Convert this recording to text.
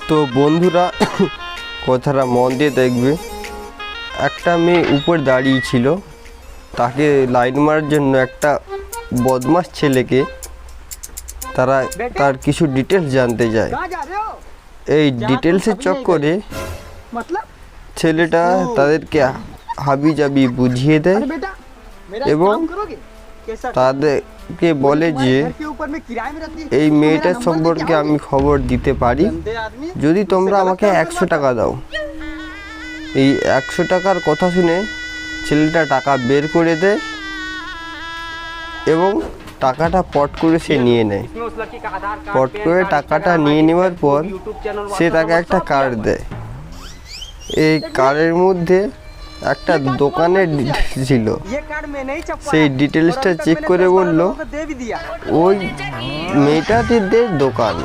তো বন্ধুরা কথাটা মন দিয়ে দেখবে। একটা মেয়ে উপর দাঁড়িয়ে ছিল, তাকে লাইন মারার জন্য একটা বদমাশ ছেলেকে তার কিছু ডিটেলস জানতে যায়। এই ডিটেলসের চক্করে ছেলেটা তাদেরকে হাবিজাবি বুঝিয়ে দেয় এবং তাদেরকে বলে যে এই মেয়েটার সম্পর্কে আমি খবর দিতে পারি যদি তোমরা আমাকে 100 টাকা দাও। এই 100 টাকার কথা শুনে ছেলেটা টাকা বের করে দেয় এবং টাকাটা পট করে সে নিয়ে নেয়। পট করে টাকাটা নিয়ে নেওয়ার পর সে তাকে একটা কার্ড দেয়। এই কার্ডের মধ্যে একটা দোকানের ডিটেলস ছিল। সেই ডিটেলসটা চেক করে বলল ওই মেয়েটাদের দোকান।